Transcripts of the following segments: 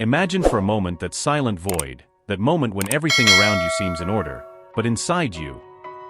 Imagine for a moment that silent void, that moment when everything around you seems in order, but inside you,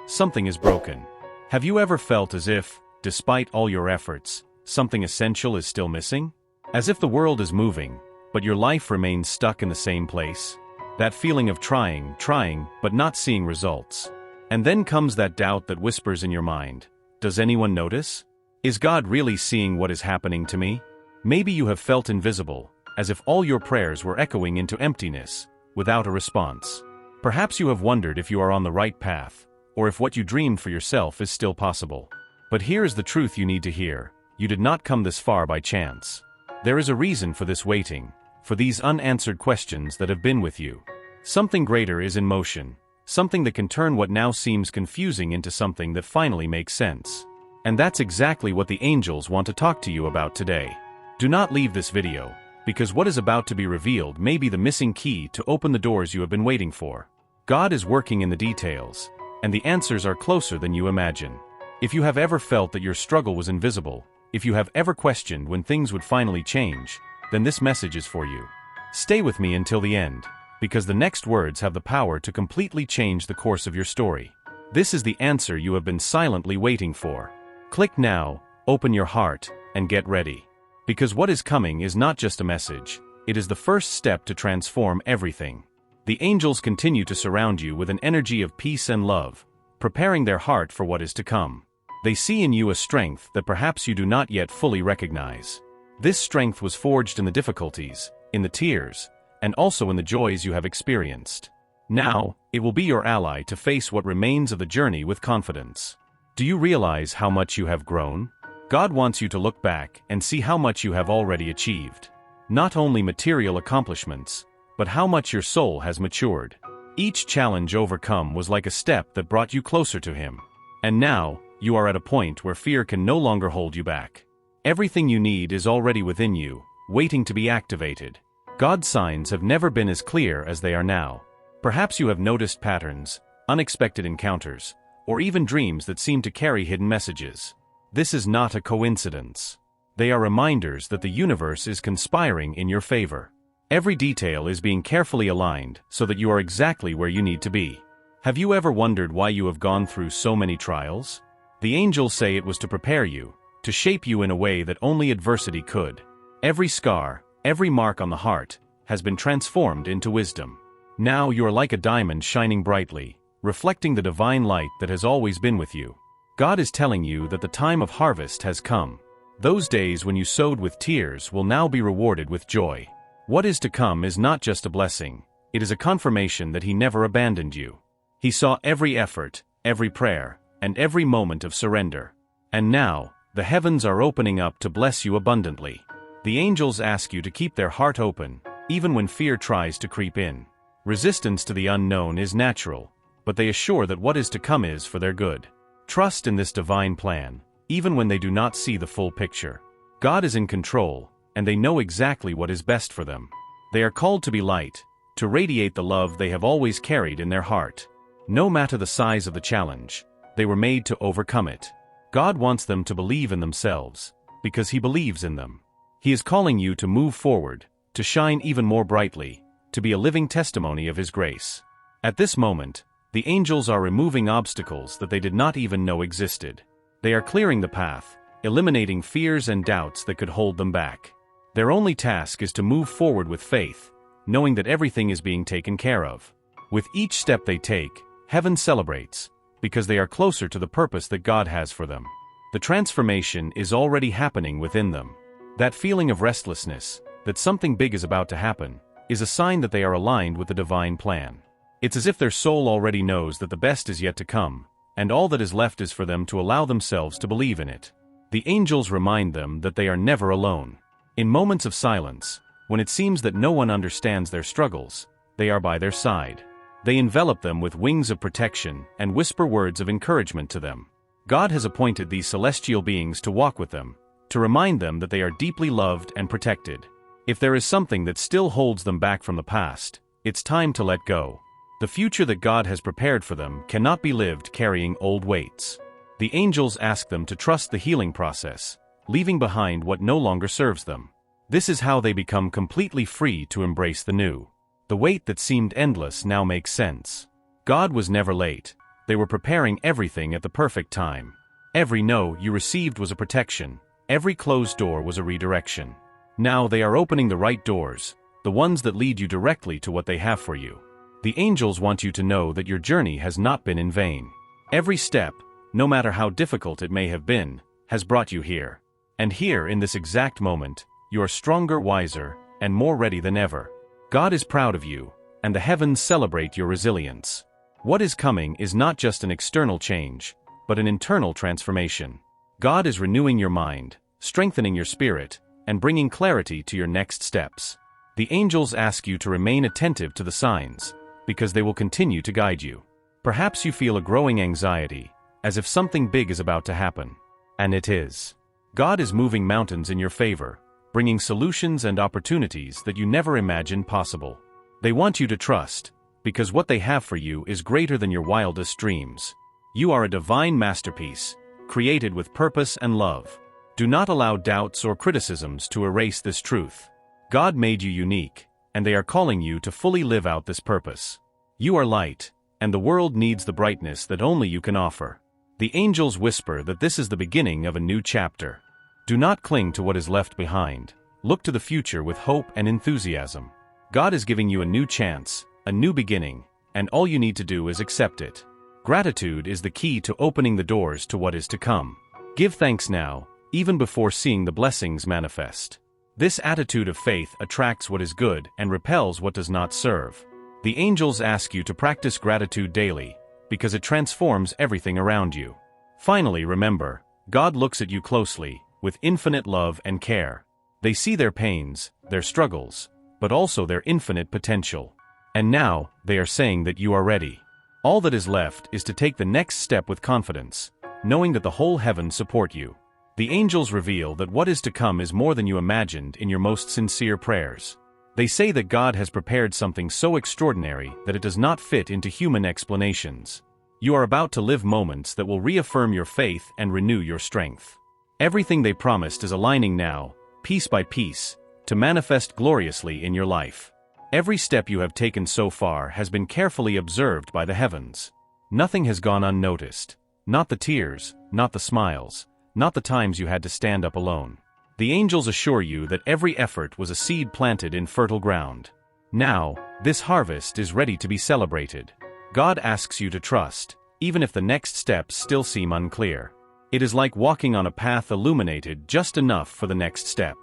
something is broken. Have you ever felt as if, despite all your efforts, something essential is still missing? As if the world is moving, but your life remains stuck in the same place? That feeling of trying, but not seeing results. And then comes that doubt that whispers in your mind. Does anyone notice? Is God really seeing what is happening to me? Maybe you have felt invisible, as if all your prayers were echoing into emptiness, without a response. Perhaps you have wondered if you are on the right path, or if what you dreamed for yourself is still possible. But here is the truth you need to hear. You did not come this far by chance. There is a reason for this waiting, for these unanswered questions that have been with you. Something greater is in motion, something that can turn what now seems confusing into something that finally makes sense. And that's exactly what the angels want to talk to you about today. Do not leave this video, because what is about to be revealed may be the missing key to open the doors you have been waiting for. God is working in the details, and the answers are closer than you imagine. If you have ever felt that your struggle was invisible, if you have ever questioned when things would finally change, then this message is for you. Stay with me until the end, because the next words have the power to completely change the course of your story. This is the answer you have been silently waiting for. Click now, open your heart, and get ready. Because what is coming is not just a message, it is the first step to transform everything. The angels continue to surround you with an energy of peace and love, preparing their heart for what is to come. They see in you a strength that perhaps you do not yet fully recognize. This strength was forged in the difficulties, in the tears, and also in the joys you have experienced. Now, it will be your ally to face what remains of the journey with confidence. Do you realize how much you have grown? God wants you to look back and see how much you have already achieved. Not only material accomplishments, but how much your soul has matured. Each challenge overcome was like a step that brought you closer to Him. And now, you are at a point where fear can no longer hold you back. Everything you need is already within you, waiting to be activated. God's signs have never been as clear as they are now. Perhaps you have noticed patterns, unexpected encounters, or even dreams that seem to carry hidden messages. This is not a coincidence. They are reminders that the universe is conspiring in your favor. Every detail is being carefully aligned so that you are exactly where you need to be. Have you ever wondered why you have gone through so many trials? The angels say it was to prepare you, to shape you in a way that only adversity could. Every scar, every mark on the heart, has been transformed into wisdom. Now you are like a diamond shining brightly, reflecting the divine light that has always been with you. God is telling you that the time of harvest has come. Those days when you sowed with tears will now be rewarded with joy. What is to come is not just a blessing, it is a confirmation that He never abandoned you. He saw every effort, every prayer, and every moment of surrender. And now, the heavens are opening up to bless you abundantly. The angels ask you to keep their heart open, even when fear tries to creep in. Resistance to the unknown is natural, but they assure that what is to come is for their good. Trust in this divine plan, even when they do not see the full picture. God is in control, and they know exactly what is best for them. They are called to be light, to radiate the love they have always carried in their heart. No matter the size of the challenge, they were made to overcome it. God wants them to believe in themselves, because He believes in them. He is calling you to move forward, to shine even more brightly, to be a living testimony of His grace. At this moment, the angels are removing obstacles that they did not even know existed. They are clearing the path, eliminating fears and doubts that could hold them back. Their only task is to move forward with faith, knowing that everything is being taken care of. With each step they take, heaven celebrates, because they are closer to the purpose that God has for them. The transformation is already happening within them. That feeling of restlessness, that something big is about to happen, is a sign that they are aligned with the divine plan. It's as if their soul already knows that the best is yet to come, and all that is left is for them to allow themselves to believe in it. The angels remind them that they are never alone. In moments of silence, when it seems that no one understands their struggles, they are by their side. They envelop them with wings of protection and whisper words of encouragement to them. God has appointed these celestial beings to walk with them, to remind them that they are deeply loved and protected. If there is something that still holds them back from the past, it's time to let go. The future that God has prepared for them cannot be lived carrying old weights. The angels ask them to trust the healing process, leaving behind what no longer serves them. This is how they become completely free to embrace the new. The wait that seemed endless now makes sense. God was never late. They were preparing everything at the perfect time. Every no you received was a protection. Every closed door was a redirection. Now they are opening the right doors, the ones that lead you directly to what they have for you. The angels want you to know that your journey has not been in vain. Every step, no matter how difficult it may have been, has brought you here. And here, in this exact moment, you are stronger, wiser, and more ready than ever. God is proud of you, and the heavens celebrate your resilience. What is coming is not just an external change, but an internal transformation. God is renewing your mind, strengthening your spirit, and bringing clarity to your next steps. The angels ask you to remain attentive to the signs, because they will continue to guide you. Perhaps you feel a growing anxiety, as if something big is about to happen. And it is. God is moving mountains in your favor, bringing solutions and opportunities that you never imagined possible. They want you to trust, because what they have for you is greater than your wildest dreams. You are a divine masterpiece, created with purpose and love. Do not allow doubts or criticisms to erase this truth. God made you unique, and they are calling you to fully live out this purpose. You are light, and the world needs the brightness that only you can offer. The angels whisper that this is the beginning of a new chapter. Do not cling to what is left behind. Look to the future with hope and enthusiasm. God is giving you a new chance, a new beginning, and all you need to do is accept it. Gratitude is the key to opening the doors to what is to come. Give thanks now, even before seeing the blessings manifest. This attitude of faith attracts what is good and repels what does not serve. The angels ask you to practice gratitude daily, because it transforms everything around you. Finally, remember, God looks at you closely, with infinite love and care. They see their pains, their struggles, but also their infinite potential. And now, they are saying that you are ready. All that is left is to take the next step with confidence, knowing that the whole heavens support you. The angels reveal that what is to come is more than you imagined in your most sincere prayers. They say that God has prepared something so extraordinary that it does not fit into human explanations. You are about to live moments that will reaffirm your faith and renew your strength. Everything they promised is aligning now, piece by piece, to manifest gloriously in your life. Every step you have taken so far has been carefully observed by the heavens. Nothing has gone unnoticed. Not the tears, not the smiles, not the times you had to stand up alone. The angels assure you that every effort was a seed planted in fertile ground. Now, this harvest is ready to be celebrated. God asks you to trust, even if the next steps still seem unclear. It is like walking on a path illuminated just enough for the next step.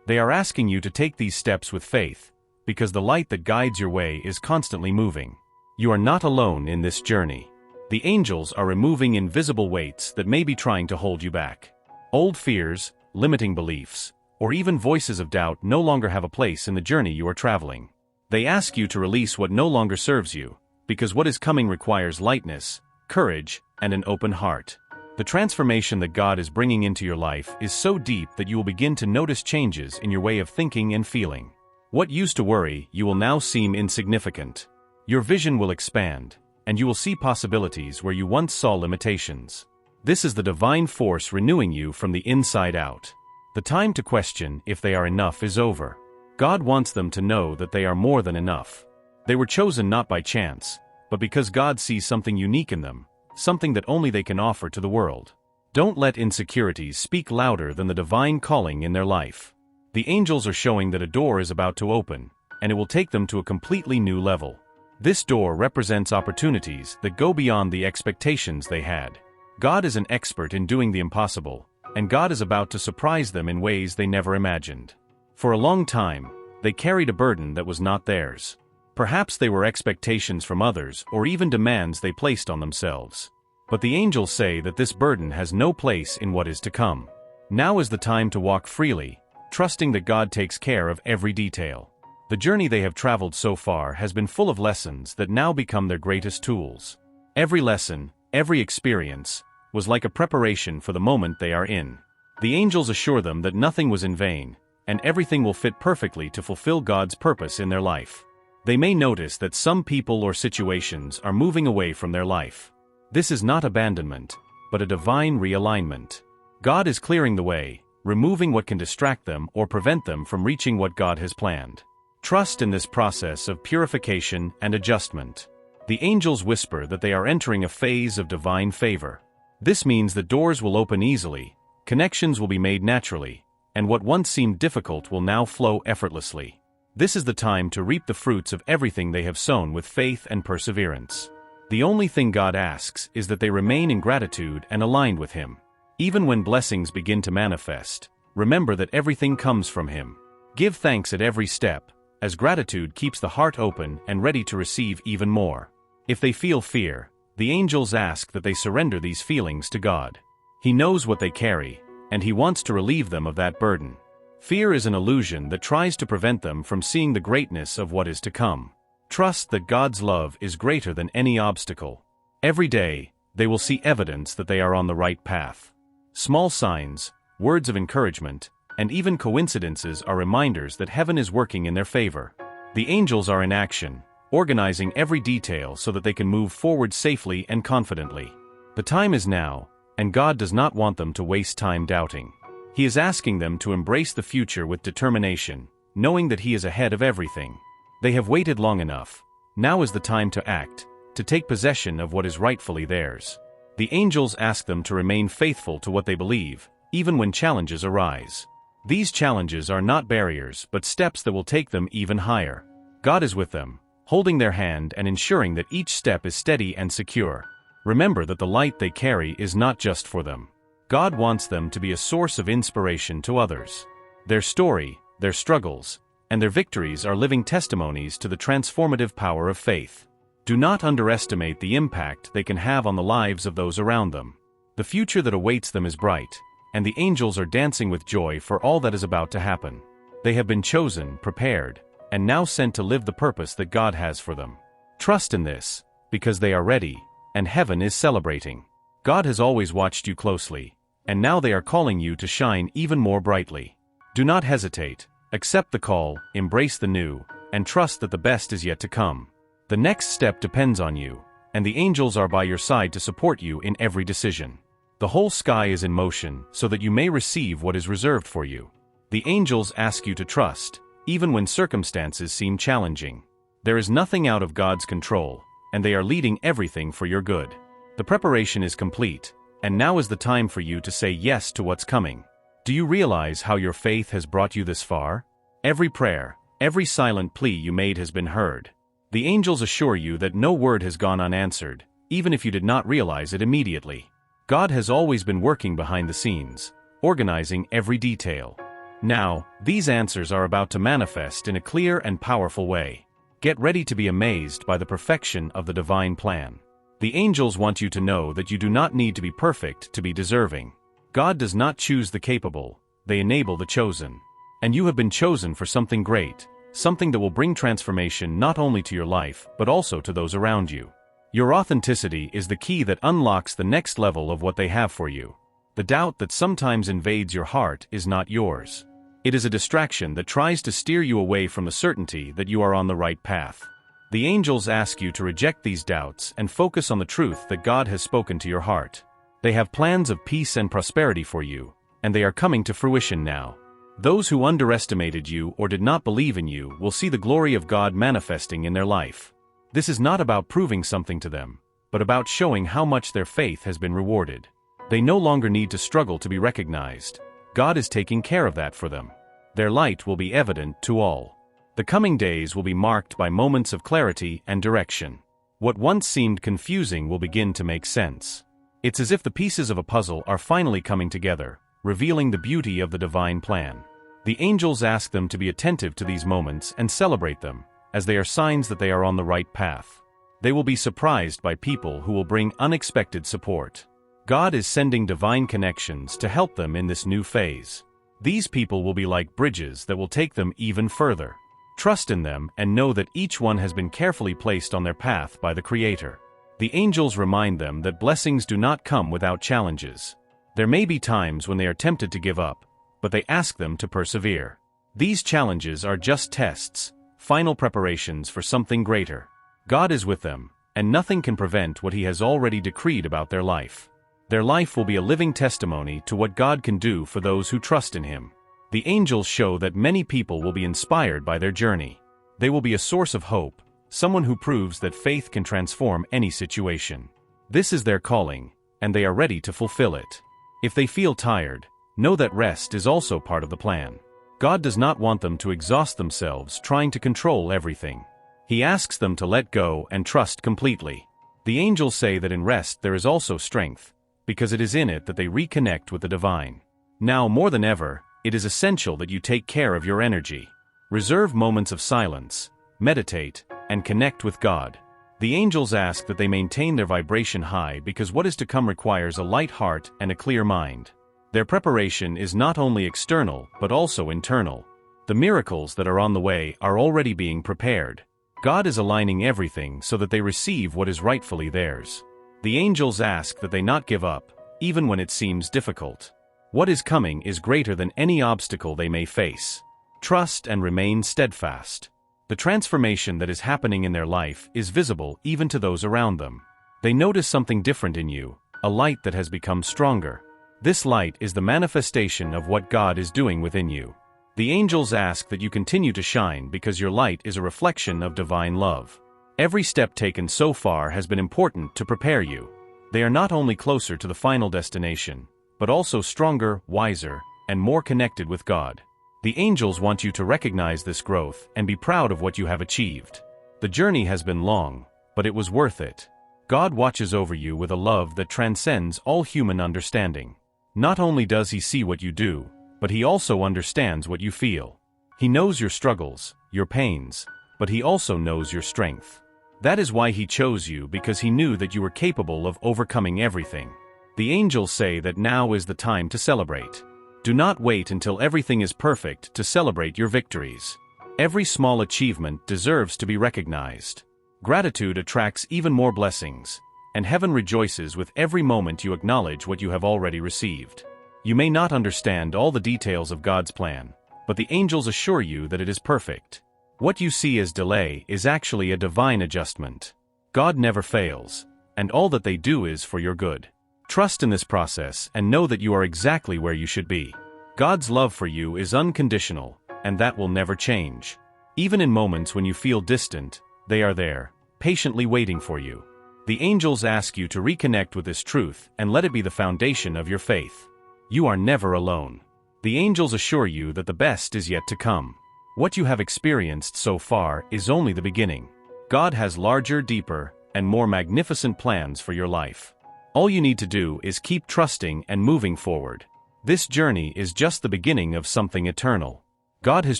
They are asking you to take these steps with faith, because the light that guides your way is constantly moving. You are not alone in this journey. The angels are removing invisible weights that may be trying to hold you back. Old fears, limiting beliefs, or even voices of doubt no longer have a place in the journey you are traveling. They ask you to release what no longer serves you, because what is coming requires lightness, courage, and an open heart. The transformation that God is bringing into your life is so deep that you will begin to notice changes in your way of thinking and feeling. What used to worry you will now seem insignificant. Your vision will expand, and you will see possibilities where you once saw limitations. This is the divine force renewing you from the inside out. The time to question if they are enough is over. God wants them to know that they are more than enough. They were chosen not by chance, but because God sees something unique in them, something that only they can offer to the world. Don't let insecurities speak louder than the divine calling in their life. The angels are showing that a door is about to open, and it will take them to a completely new level. This door represents opportunities that go beyond the expectations they had. God is an expert in doing the impossible, and God is about to surprise them in ways they never imagined. For a long time, they carried a burden that was not theirs. Perhaps they were expectations from others or even demands they placed on themselves. But the angels say that this burden has no place in what is to come. Now is the time to walk freely, trusting that God takes care of every detail. The journey they have traveled so far has been full of lessons that now become their greatest tools. Every lesson, every experience, was like a preparation for the moment they are in. The angels assure them that nothing was in vain, and everything will fit perfectly to fulfill God's purpose in their life. They may notice that some people or situations are moving away from their life. This is not abandonment, but a divine realignment. God is clearing the way, removing what can distract them or prevent them from reaching what God has planned. Trust in this process of purification and adjustment. The angels whisper that they are entering a phase of divine favor. This means that doors will open easily, connections will be made naturally, and what once seemed difficult will now flow effortlessly. This is the time to reap the fruits of everything they have sown with faith and perseverance. The only thing God asks is that they remain in gratitude and aligned with Him. Even when blessings begin to manifest, remember that everything comes from Him. Give thanks at every step, as gratitude keeps the heart open and ready to receive even more. If they feel fear, the angels ask that they surrender these feelings to God. He knows what they carry, and He wants to relieve them of that burden. Fear is an illusion that tries to prevent them from seeing the greatness of what is to come. Trust that God's love is greater than any obstacle. Every day, they will see evidence that they are on the right path. Small signs, words of encouragement, and even coincidences are reminders that heaven is working in their favor. The angels are in action, organizing every detail so that they can move forward safely and confidently. The time is now, and God does not want them to waste time doubting. He is asking them to embrace the future with determination, knowing that He is ahead of everything. They have waited long enough. Now is the time to act, to take possession of what is rightfully theirs. The angels ask them to remain faithful to what they believe, even when challenges arise. These challenges are not barriers but steps that will take them even higher. God is with them, holding their hand and ensuring that each step is steady and secure. Remember that the light they carry is not just for them. God wants them to be a source of inspiration to others. Their story, their struggles, and their victories are living testimonies to the transformative power of faith. Do not underestimate the impact they can have on the lives of those around them. The future that awaits them is bright, and the angels are dancing with joy for all that is about to happen. They have been chosen, prepared, and now sent to live the purpose that God has for them. Trust in this, because they are ready, and heaven is celebrating. God has always watched you closely, and now they are calling you to shine even more brightly. Do not hesitate. Accept the call, embrace the new, and trust that the best is yet to come. The next step depends on you, and the angels are by your side to support you in every decision. The whole sky is in motion so that you may receive what is reserved for you. The angels ask you to trust, even when circumstances seem challenging. There is nothing out of God's control, and they are leading everything for your good. The preparation is complete, and now is the time for you to say yes to what's coming. Do you realize how your faith has brought you this far? Every prayer, every silent plea you made has been heard. The angels assure you that no word has gone unanswered, even if you did not realize it immediately. God has always been working behind the scenes, organizing every detail. Now, these answers are about to manifest in a clear and powerful way. Get ready to be amazed by the perfection of the divine plan. The angels want you to know that you do not need to be perfect to be deserving. God does not choose the capable, they enable the chosen. And you have been chosen for something great, something that will bring transformation not only to your life but also to those around you. Your authenticity is the key that unlocks the next level of what they have for you. The doubt that sometimes invades your heart is not yours. It is a distraction that tries to steer you away from the certainty that you are on the right path. The angels ask you to reject these doubts and focus on the truth that God has spoken to your heart. They have plans of peace and prosperity for you, and they are coming to fruition now. Those who underestimated you or did not believe in you will see the glory of God manifesting in their life. This is not about proving something to them, but about showing how much their faith has been rewarded. They no longer need to struggle to be recognized. God is taking care of that for them. Their light will be evident to all. The coming days will be marked by moments of clarity and direction. What once seemed confusing will begin to make sense. It's as if the pieces of a puzzle are finally coming together, revealing the beauty of the divine plan. The angels ask them to be attentive to these moments and celebrate them, as they are signs that they are on the right path. They will be surprised by people who will bring unexpected support. God is sending divine connections to help them in this new phase. These people will be like bridges that will take them even further. Trust in them and know that each one has been carefully placed on their path by the Creator. The angels remind them that blessings do not come without challenges. There may be times when they are tempted to give up, but they ask them to persevere. These challenges are just tests, final preparations for something greater. God is with them, and nothing can prevent what He has already decreed about their life. Their life will be a living testimony to what God can do for those who trust in Him. The angels show that many people will be inspired by their journey. They will be a source of hope, someone who proves that faith can transform any situation. This is their calling, and they are ready to fulfill it. If they feel tired, know that rest is also part of the plan. God does not want them to exhaust themselves trying to control everything. He asks them to let go and trust completely. The angels say that in rest there is also strength, because it is in it that they reconnect with the divine. Now more than ever, it is essential that you take care of your energy. Reserve moments of silence, meditate, and connect with God. The angels ask that they maintain their vibration high because what is to come requires a light heart and a clear mind. Their preparation is not only external but also internal. The miracles that are on the way are already being prepared. God is aligning everything so that they receive what is rightfully theirs. The angels ask that they not give up, even when it seems difficult. What is coming is greater than any obstacle they may face. Trust and remain steadfast. The transformation that is happening in their life is visible even to those around them. They notice something different in you, a light that has become stronger. This light is the manifestation of what God is doing within you. The angels ask that you continue to shine because your light is a reflection of divine love. Every step taken so far has been important to prepare you. They are not only closer to the final destination, but also stronger, wiser, and more connected with God. The angels want you to recognize this growth and be proud of what you have achieved. The journey has been long, but it was worth it. God watches over you with a love that transcends all human understanding. Not only does He see what you do, but He also understands what you feel. He knows your struggles, your pains, but He also knows your strength. That is why He chose you, because He knew that you were capable of overcoming everything. The angels say that now is the time to celebrate. Do not wait until everything is perfect to celebrate your victories. Every small achievement deserves to be recognized. Gratitude attracts even more blessings, and heaven rejoices with every moment you acknowledge what you have already received. You may not understand all the details of God's plan, but the angels assure you that it is perfect. What you see as delay is actually a divine adjustment. God never fails, and all that they do is for your good. Trust in this process and know that you are exactly where you should be. God's love for you is unconditional, and that will never change. Even in moments when you feel distant, they are there, patiently waiting for you. The angels ask you to reconnect with this truth and let it be the foundation of your faith. You are never alone. The angels assure you that the best is yet to come. What you have experienced so far is only the beginning. God has larger, deeper, and more magnificent plans for your life. All you need to do is keep trusting and moving forward. This journey is just the beginning of something eternal. God has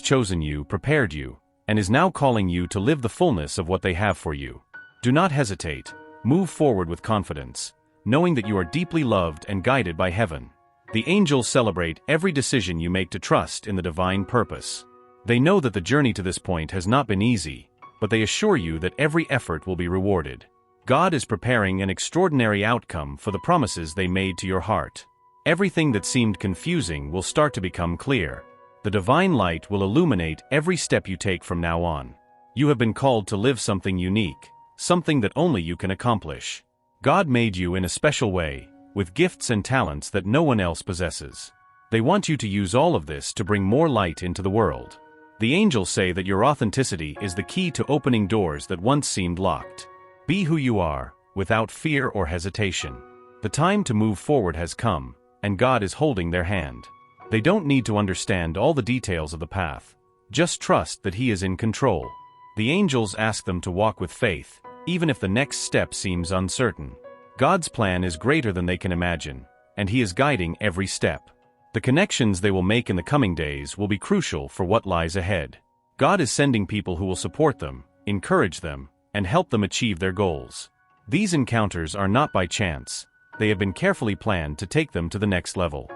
chosen you, prepared you, and is now calling you to live the fullness of what they have for you. Do not hesitate. Move forward with confidence, knowing that you are deeply loved and guided by heaven. The angels celebrate every decision you make to trust in the divine purpose. They know that the journey to this point has not been easy, but they assure you that every effort will be rewarded. God is preparing an extraordinary outcome for the promises they made to your heart. Everything that seemed confusing will start to become clear. The divine light will illuminate every step you take from now on. You have been called to live something unique, something that only you can accomplish. God made you in a special way, with gifts and talents that no one else possesses. They want you to use all of this to bring more light into the world. The angels say that your authenticity is the key to opening doors that once seemed locked. Be who you are, without fear or hesitation. The time to move forward has come, and God is holding their hand. They don't need to understand all the details of the path. Just trust that He is in control. The angels ask them to walk with faith, even if the next step seems uncertain. God's plan is greater than they can imagine, and He is guiding every step. The connections they will make in the coming days will be crucial for what lies ahead. God is sending people who will support them, encourage them, and help them achieve their goals. These encounters are not by chance. They have been carefully planned to take them to the next level.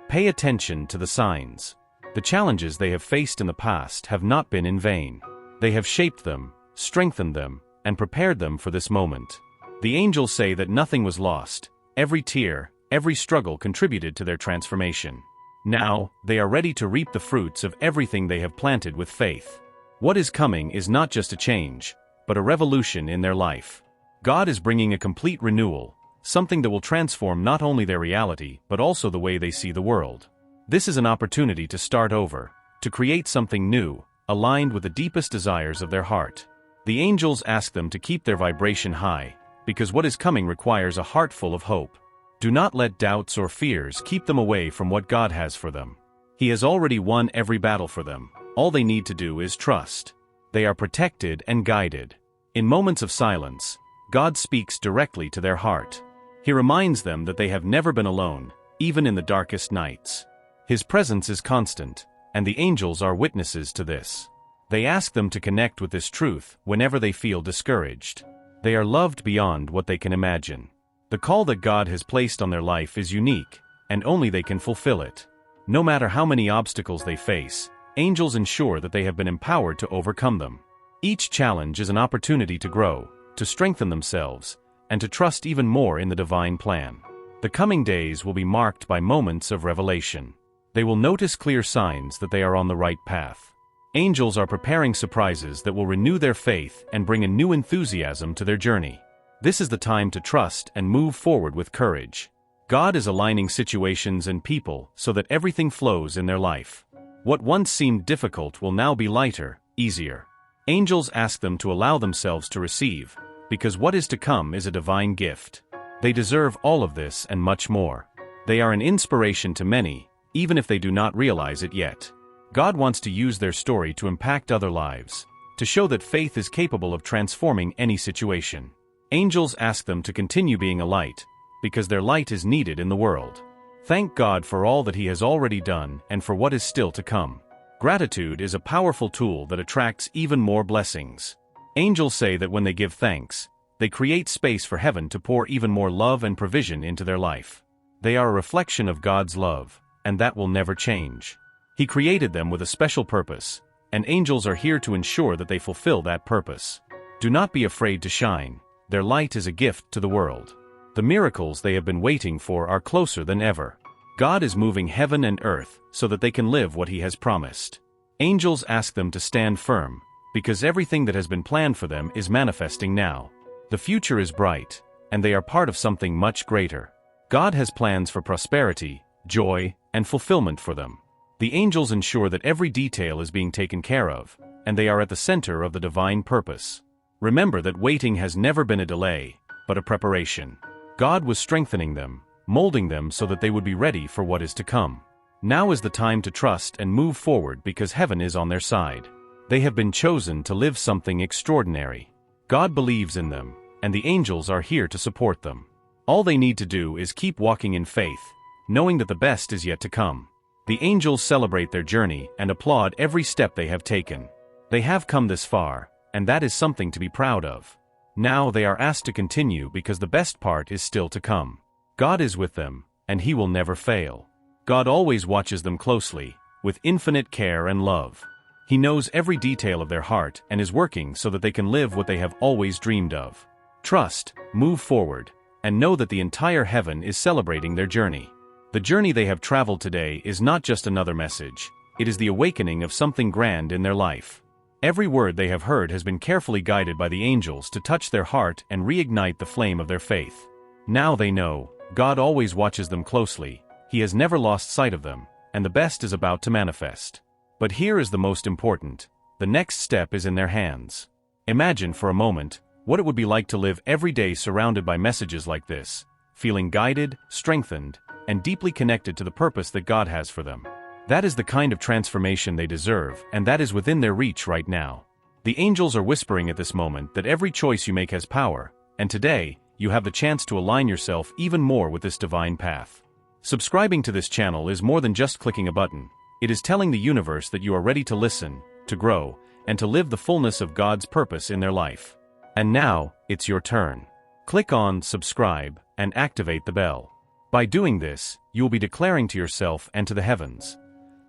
Pay attention to the signs. The challenges they have faced in the past have not been in vain. They have shaped them, strengthened them, and prepared them for this moment. The angels say that nothing was lost. Every tear, every struggle contributed to their transformation. Now, they are ready to reap the fruits of everything they have planted with faith. What is coming is not just a change, but a revolution in their life. God is bringing a complete renewal, something that will transform not only their reality but also the way they see the world. This is an opportunity to start over, to create something new, aligned with the deepest desires of their heart. The angels ask them to keep their vibration high, because what is coming requires a heart full of hope. Do not let doubts or fears keep them away from what God has for them. He has already won every battle for them. All they need to do is trust. They are protected and guided. In moments of silence, God speaks directly to their heart. He reminds them that they have never been alone, even in the darkest nights. His presence is constant, and the angels are witnesses to this. They ask them to connect with this truth whenever they feel discouraged. They are loved beyond what they can imagine. The call that God has placed on their life is unique, and only they can fulfill it. No matter how many obstacles they face, angels ensure that they have been empowered to overcome them. Each challenge is an opportunity to grow, to strengthen themselves, and to trust even more in the divine plan. The coming days will be marked by moments of revelation. They will notice clear signs that they are on the right path. Angels are preparing surprises that will renew their faith and bring a new enthusiasm to their journey. This is the time to trust and move forward with courage. God is aligning situations and people so that everything flows in their life. What once seemed difficult will now be lighter, easier. Angels ask them to allow themselves to receive, because what is to come is a divine gift. They deserve all of this and much more. They are an inspiration to many, even if they do not realize it yet. God wants to use their story to impact other lives, to show that faith is capable of transforming any situation. Angels ask them to continue being a light, because their light is needed in the world. Thank God for all that He has already done and for what is still to come. Gratitude is a powerful tool that attracts even more blessings. Angels say that when they give thanks, they create space for heaven to pour even more love and provision into their life. They are a reflection of God's love, and that will never change. He created them with a special purpose, and angels are here to ensure that they fulfill that purpose. Do not be afraid to shine. Their light is a gift to the world. The miracles they have been waiting for are closer than ever. God is moving heaven and earth so that they can live what He has promised. Angels ask them to stand firm, because everything that has been planned for them is manifesting now. The future is bright, and they are part of something much greater. God has plans for prosperity, joy, and fulfillment for them. The angels ensure that every detail is being taken care of, and they are at the center of the divine purpose. Remember that waiting has never been a delay, but a preparation. God was strengthening them, molding them so that they would be ready for what is to come. Now is the time to trust and move forward because heaven is on their side. They have been chosen to live something extraordinary. God believes in them, and the angels are here to support them. All they need to do is keep walking in faith, knowing that the best is yet to come. The angels celebrate their journey and applaud every step they have taken. They have come this far, and that is something to be proud of. Now they are asked to continue because the best part is still to come. God is with them, and He will never fail. God always watches them closely, with infinite care and love. He knows every detail of their heart and is working so that they can live what they have always dreamed of. Trust, move forward, and know that the entire heaven is celebrating their journey. The journey they have traveled today is not just another message, it is the awakening of something grand in their life. Every word they have heard has been carefully guided by the angels to touch their heart and reignite the flame of their faith. Now they know, God always watches them closely, He has never lost sight of them, and the best is about to manifest. But here is the most important: the next step is in their hands. Imagine for a moment what it would be like to live every day surrounded by messages like this, feeling guided, strengthened, and deeply connected to the purpose that God has for them. That is the kind of transformation they deserve, and that is within their reach right now. The angels are whispering at this moment that every choice you make has power, and today, you have the chance to align yourself even more with this divine path. Subscribing to this channel is more than just clicking a button. It is telling the universe that you are ready to listen, to grow, and to live the fullness of God's purpose in their life. And now, it's your turn. Click on subscribe and activate the bell. By doing this, you will be declaring to yourself and to the heavens,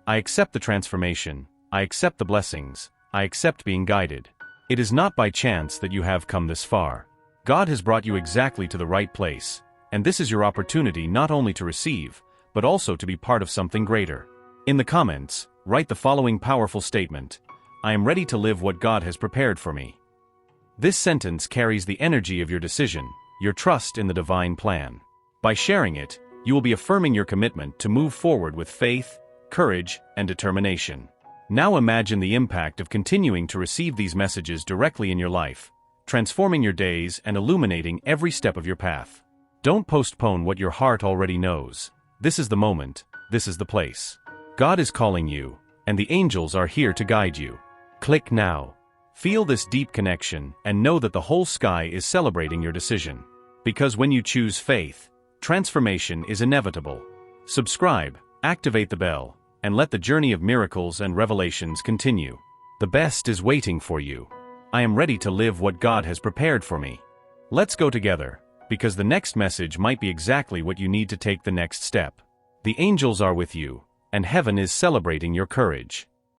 I accept the transformation, I accept the blessings, I accept being guided. It is not by chance that you have come this far. God has brought you exactly to the right place, and this is your opportunity not only to receive, but also to be part of something greater. In the comments, write the following powerful statement: I am ready to live what God has prepared for me. This sentence carries the energy of your decision, your trust in the divine plan. By sharing it, you will be affirming your commitment to move forward with faith, courage, and determination. Now imagine the impact of continuing to receive these messages directly in your life, transforming your days and illuminating every step of your path. Don't postpone what your heart already knows. This is the moment, this is the place. God is calling you, and the angels are here to guide you. Click now. Feel this deep connection and know that the whole sky is celebrating your decision. Because when you choose faith, transformation is inevitable. Subscribe, activate the bell, and let the journey of miracles and revelations continue. The best is waiting for you. I am ready to live what God has prepared for me. Let's go together, because the next message might be exactly what you need to take the next step. The angels are with you, and heaven is celebrating your courage.